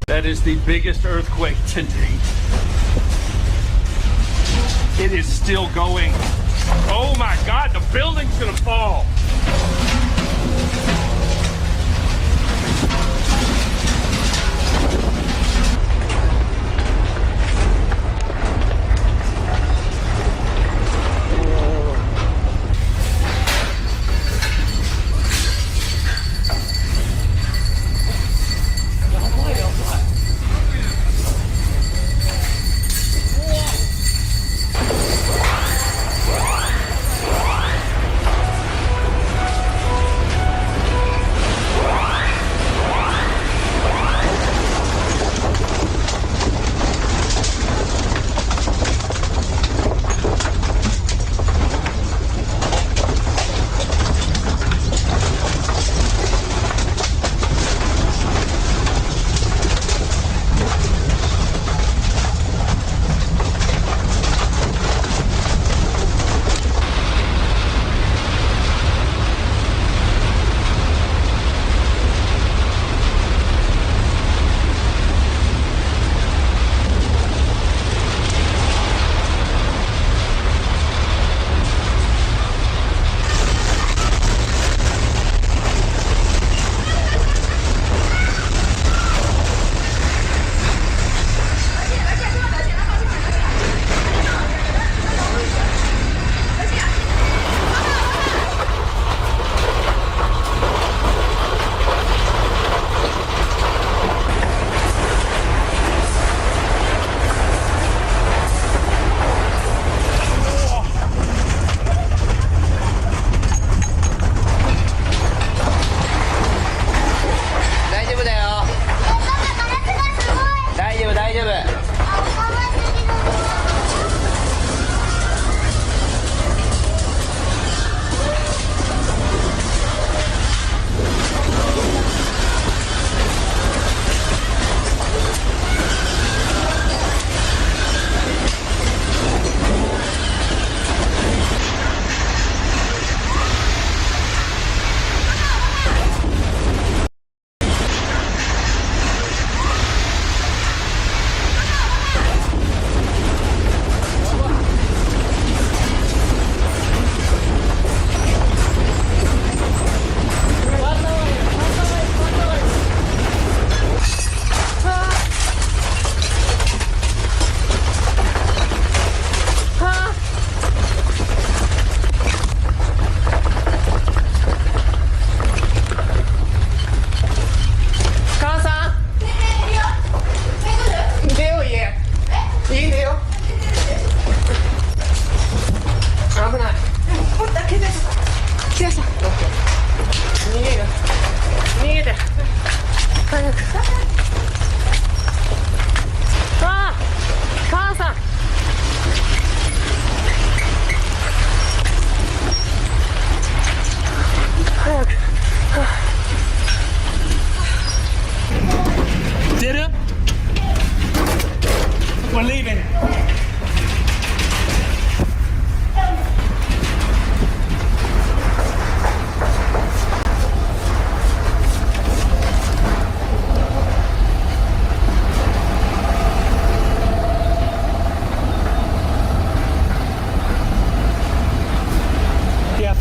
That is the biggest earthquake to date. It is still going. Oh my God, the building's gonna fall.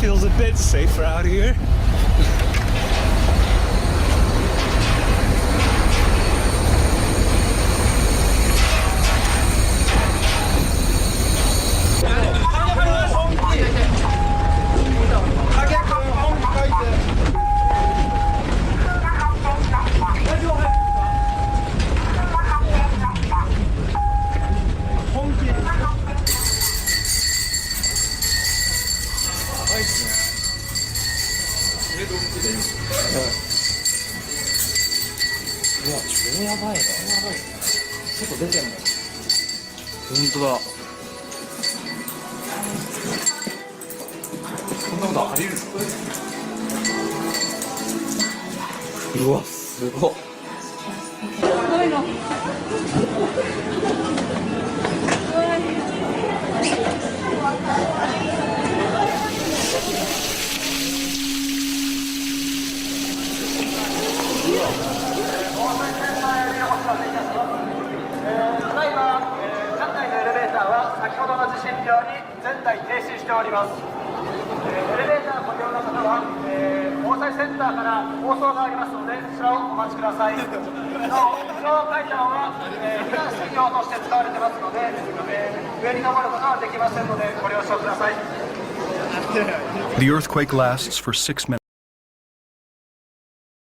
Feels a bit safer out here.うわ、超やばいね。外出てんの。本当だ。こんなことあり得るんですか？うわ、すごっ。すごいの。側に全台停止しております。エレベーターご利用の方は、防災センターから放送がありますので、そちらをお待ちください。なお、非常階段は、避難専用として使われてますので、上に登ることはできませんので、ご了承ください。The earthquake lasts for 6 minutes.